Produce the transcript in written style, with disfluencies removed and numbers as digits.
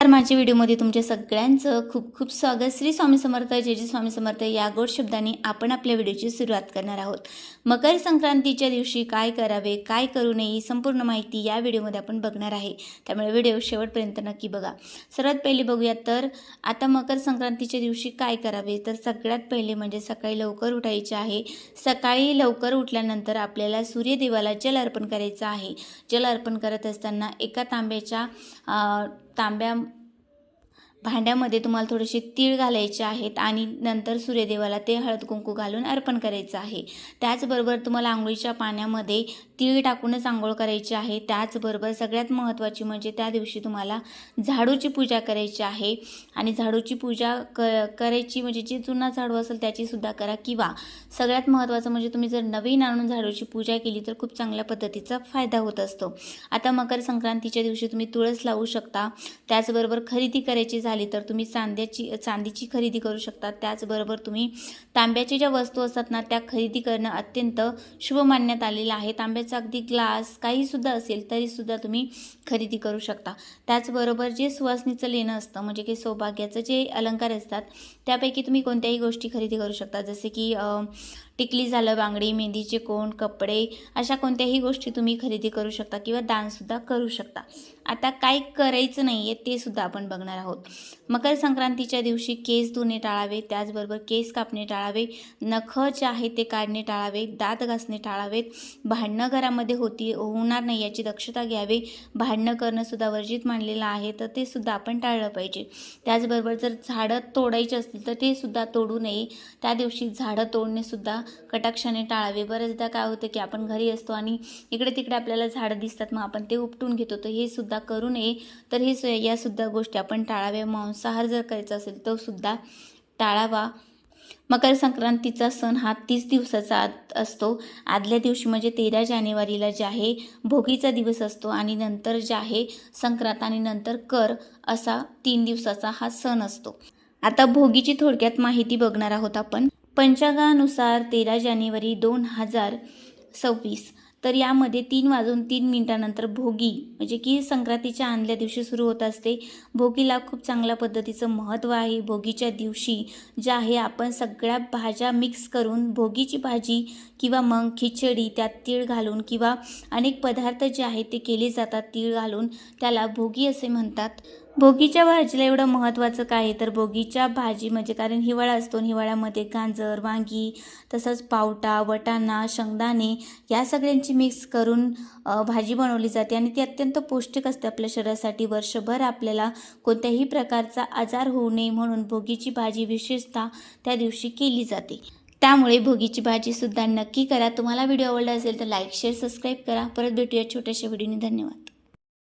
तर माझ्या व्हिडिओमध्ये तुमच्या सगळ्यांचं खूप खूप स्वागत। श्री स्वामी समर्थ, जय जय स्वामी समर्थ या गोड शब्दांनी आपण आपल्या व्हिडिओची सुरुवात करणार आहोत। मकर संक्रांतीच्या दिवशी काय करावे, काय करू नये, संपूर्ण माहिती या व्हिडिओमध्ये आपण बघणार आहे, त्यामुळे व्हिडिओ शेवटपर्यंत नक्की बघा। सर्वात पहिले बघूया तर आता मकर संक्रांतीच्या दिवशी काय करावे। तर सगळ्यात पहिले म्हणजे सकाळी लवकर उठायचे आहे। सकाळी लवकर उठल्यानंतर आपल्याला सूर्यदेवाला जल अर्पण करायचं आहे। जल अर्पण करत असताना एका तांब्या भांड्यामध्ये तुम्हाला थोडेसे तीळ घालायचे आहेत आणि नंतर सूर्यदेवाला ते हळद कुंकू घालून अर्पण करायचं आहे। त्याचबरोबर तुम्हाला आंघोळीच्या पाण्यामध्ये तीळ टाकूनच आंघोळ करायची आहे। त्याचबरोबर सगळ्यात महत्त्वाची म्हणजे त्या दिवशी तुम्हाला झाडूची पूजा करायची आहे आणि झाडूची पूजा करायची म्हणजे जे जुना झाडू असेल त्याची सुद्धा करा, किंवा सगळ्यात महत्त्वाचं म्हणजे तुम्ही जर नवीन आणून झाडूची पूजा केली तर खूप चांगल्या पद्धतीचा फायदा होत असतो। आता मकर संक्रांतीच्या दिवशी तुम्ही तुळस लावू शकता। त्याचबरोबर खरेदी करायची झाली तर तुम्ही चांदीची खरेदी करू शकता। त्याचबरोबर तुम्ही तांब्याच्या ज्या वस्तू असतात ना त्या खरेदी करणं अत्यंत शुभ मानण्यात आलेलं आहे। तांब्याचा अगदी ग्लास काही सुद्धा असेल तरी सुद्धा तुम्ही खरेदी करू शकता। त्याचबरोबर जे सुवासनीचं लेणं असतं म्हणजे की सौभाग्याचं जे अलंकार असतात त्यापैकी तुम्ही कोणत्याही गोष्टी खरेदी करू शकता, जसे की टिकली झालं, बांगडी, मेहंदीचे कोण, कपडे, अशा कोणत्याही गोष्टी तुम्ही खरेदी करू शकता किंवा दानसुद्धा करू शकता। आता काय करायचं नाही आहे ते सुद्धा आपण बघणार आहोत। मकर संक्रांतीच्या दिवशी केस धुणे टाळावे, त्याचबरोबर केस कापणे टाळावे, नख जे आहे ते काढणे टाळावे, दात घासणे टाळावेत, भांडणं घरामध्ये होणार नाही याची दक्षता घ्यावी। भांडणं करणं सुद्धा वर्जित मानलेलं आहे तर ते सुद्धा आपण टाळलं पाहिजे। त्याचबरोबर जर झाडं तोडायची असतील तर ते सुद्धा तोडू नये। त्या दिवशी झाडं तोडणे सुद्धा कटाक्षाने टाळावे। बरेचदा काय होतं की आपण घरी असतो आणि इकडे तिकडे आपल्याला झाडं दिसतात, मग आपण ते उपटून घेतो, तर हे सुद्धा करू नये। तर या सुद्धा गोष्टी आपण टाळाव्या। मांसाहार जर करायचा असेल तो सुद्धा टाळावा। मकर संक्रांतीचा सण हा 30 दिवसाचा असतो। आदल्या दिवशी म्हणजे 13 जानेवारीला जे आहे भोगीचा दिवस असतो आणि नंतर जे आहे संक्रांत आणि नंतर कर असा 3 दिवसाचा हा सण असतो। आता भोगीची थोडक्यात माहिती बघणार आहोत आपण। पंचांगानुसार 13 जानेवारी 2026 तर यामध्ये 3:03 भोगी म्हणजे की संक्रांतीच्या आदल्या दिवशी सुरू होत असते। भोगीला खूप चांगल्या पद्धतीचं महत्त्व आहे। भोगीच्या दिवशी जे आहे आपण सगळ्या भाज्या मिक्स करून भोगीची भाजी किंवा मग खिचडी त्यात तीळ घालून किंवा अनेक पदार्थ जे आहेत ते केले जातात तीळ घालून, त्याला भोगी असे म्हणतात। भोगीच्या भाजीला एवढं महत्त्वाचं काय आहे तर भोगीच्या भाजी म्हणजे कारण हिवाळा असतो, हिवाळ्यामध्ये गाजर, वांगी, तसंच पावटा, वटाणा, शेंगदाणे या सगळ्यांची मिक्स करून भाजी बनवली जाते आणि ती अत्यंत पौष्टिक असते आपल्या शरीरासाठी। वर्षभर आपल्याला कोणत्याही प्रकारचा आजार होऊ नये म्हणून भोगीची भाजी विशेषतः त्या दिवशी केली जाते। त्यामुळे भोगीची भाजी सुद्धा नक्की करा। तुम्हाला व्हिडिओ आवडला असेल तर लाईक, शेअर, सबस्क्राईब करा। परत भेटूया छोट्याशा व्हिडिओने। धन्यवाद।